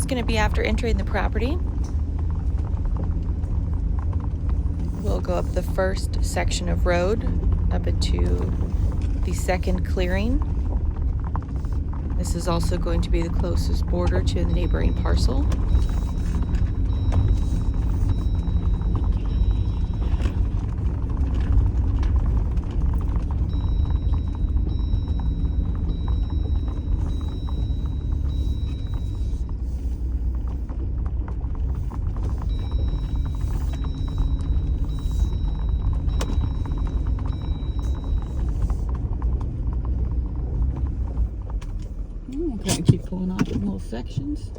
is going to be after entering the property. We'll go up the first section of road up into the second clearing. This is also going to be the closest border to the neighboring parcel. I'm going to keep pulling off in little sections.